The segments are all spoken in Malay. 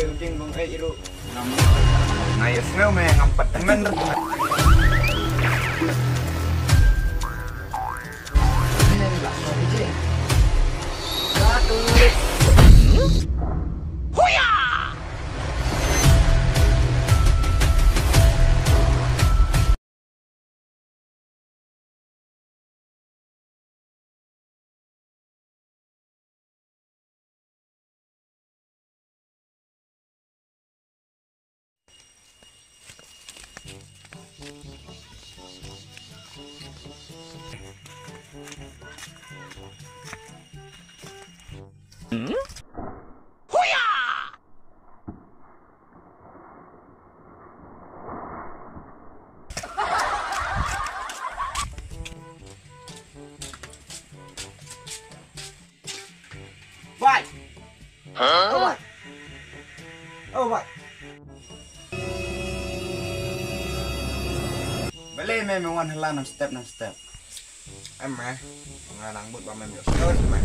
Oi, uting bang iru. Ngayos nga may ngampat temen. Vai! Oh vai! Oh vai! Balik me mengan hela nang step. Em me, nganang but ba me yo terus me.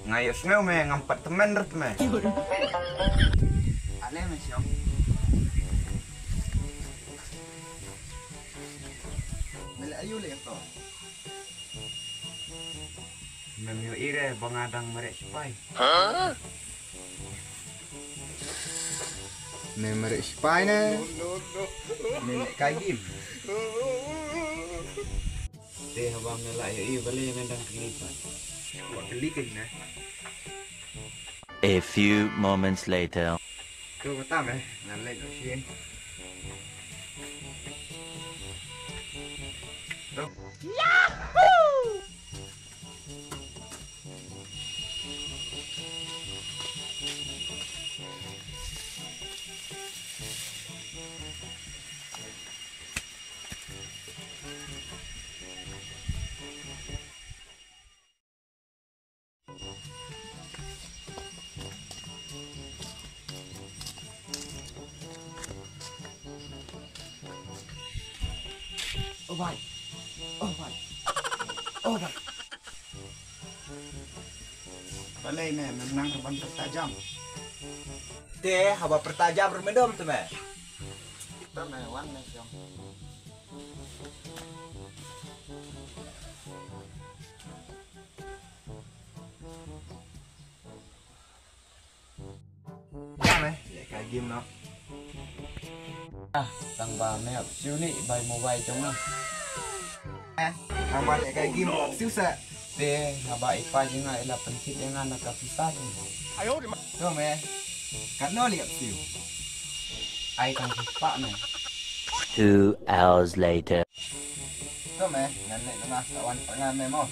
Ngayos me ngampat temen ret me. Ale me siom. Mele ayu le to. Memyo ire bangadang merek sipai. Hah? Merek sipai ne. Merek kagim. Teh abang nela yo balik mendang kelipat. Buat kelikin ne. A few moments later. Tu pertama nalai lo sien. Tu. Yahoo! Oh vai. Oh vai. Oh vai. Balai me menang reban pertajam. Teh haba pertajam remedom tu me. Kita me wan me siang. Ya me, ya kayak game no. Tang ba me siu ni bai mobile trong na. Tang ba kayak game siu sa. Teh haba ipa jinga ila pencit jangan nak kapita. Ayo di. Tu me. Kat no liap siu. Ai tang pak me. 2 hours later. Tu me, ngan nek na kawan pengan me mo.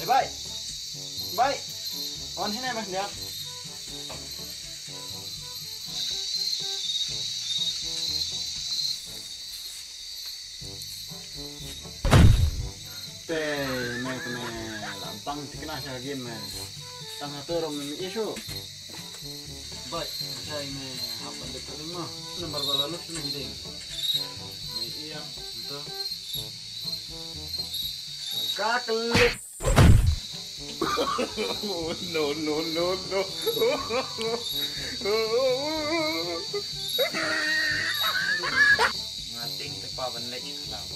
Baik. Baik. On sini Mas dia. Mai kena lampang dikena sagin me. Tang satu rom mi isu. Baik, saya ini apa dekat rumah. Nomor balalus sudah hiding. Mai iya, itu. Kakelik. No. Ngating tepa benlek selau.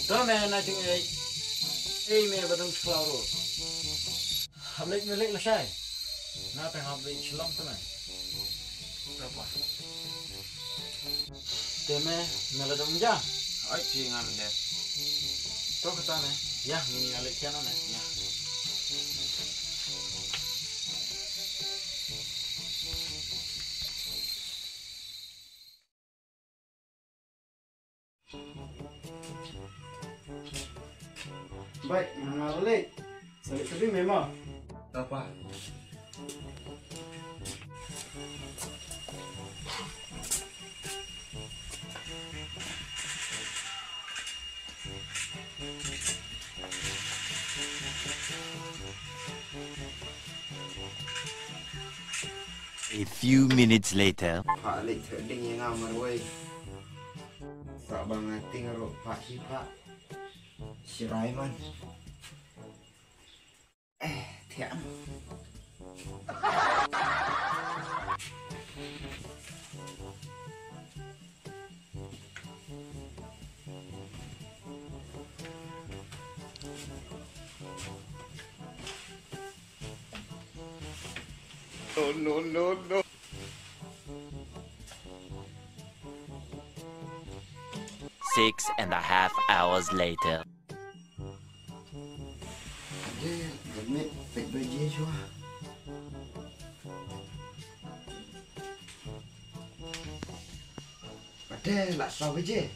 Tuh me nating me badung selau ro. Hamlek melek lesai. Na pe hamlek selong tu me. Berapa? Teme meladong ja. Ai jingan deh. Tuh kata me. Ya, ni alik kian me. Ya. Baik, ngalalik. Salik-salik memang. Apa? A few minutes later. Pak lik trading yang ngamar woi. Tak banget tinggal pak si pak. Si Raiman. Thiam. No. 6.5 hours later. Admit baik baju jua. Ada lah saw je.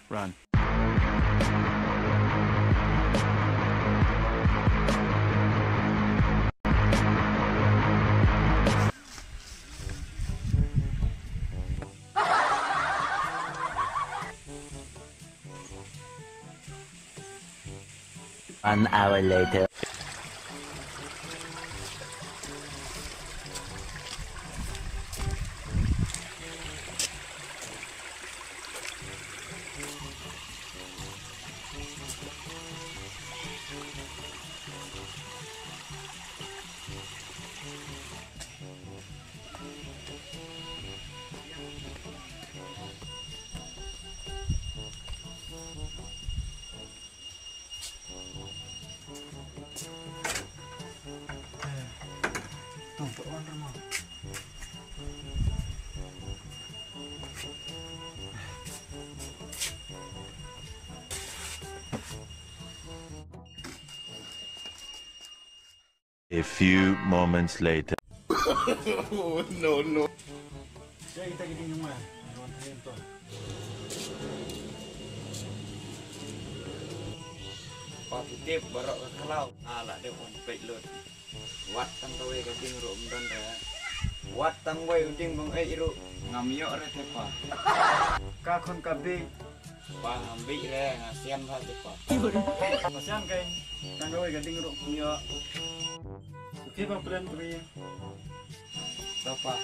Run. One hour later. Tumpuk kan rumah. A few moments later. No. Saya kita gini rumah. Pak titip barok ke kalau. Alah dia pun baik lut. Wat tang tawe ka ting ro mdan ra. Wat tang wei unding bang iru ngamyo re tepa. Ka kon ka be. Pa ngambi re ngasian ha tepa. Masian kain. Kan doy gading ro niya. Oke bang plan pre. Tapa.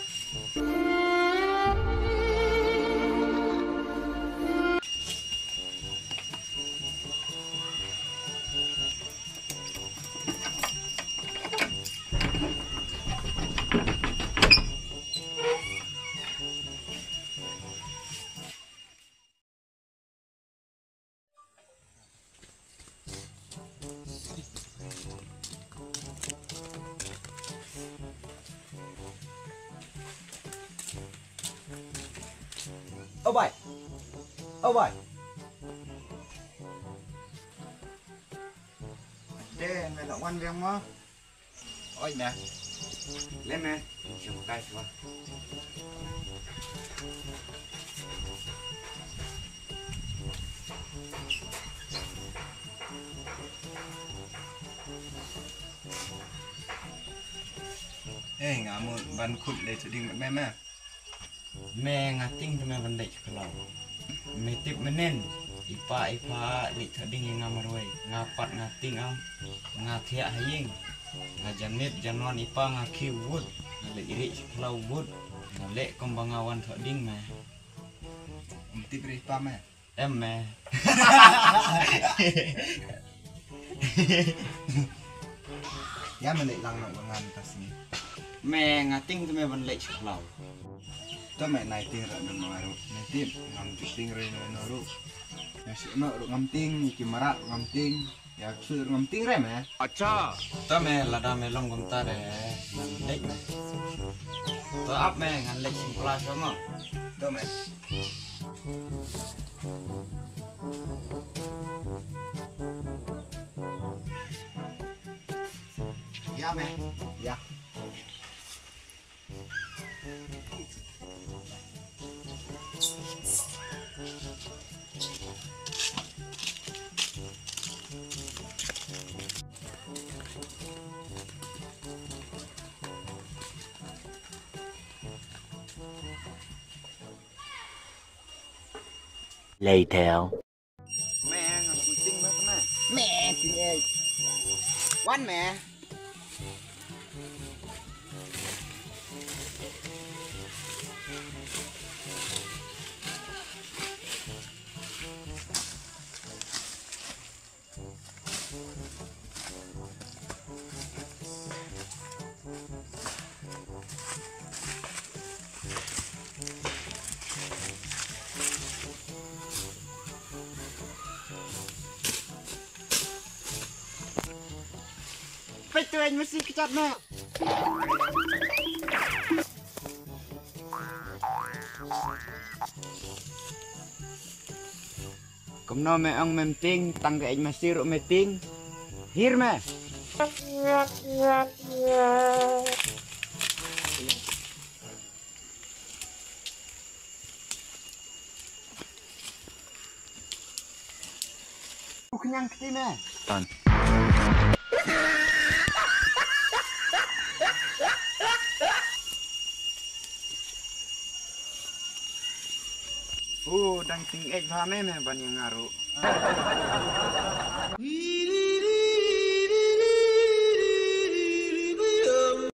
Oh boy. Deh, melok wan biang mo. Oi nè. Lên nè, chụp cái xuống. Ngã một bàn khụt để cho đinh mẹ mẹ. Mẹ ngã tinh cho mẹ vấn đề kalau. Mẹ tiếp mẹ nên. Ipa li thading yang ngamaroi ngapat ngating am ngathia haying ngajanit janwan ipa ngaki wood ngale iri kalau wood ngale kombangawan thading me umti beri pa me me ya menit lang ngan tasni me ngating tu me ban lek kalau tu me nai ting ra no maru nai ngam ting re no ru ya si no ngamting kimara ngamting ya sur ngamting rem ya acha ta me lada me long gum ta re lek me to ap me ngan lek sim kelas sama to me ya me ya Later. Mẹ ngồi tụi tinh mất mà. Mẹ tinh ơi. Quan mẹ. Itu anh mesti kecat nak. Kom nou met ang memting, tangga anh mesti ruk meting. Hier me. Kenyang keti me. Run. Dan ting ek pha me ban yang ngaru.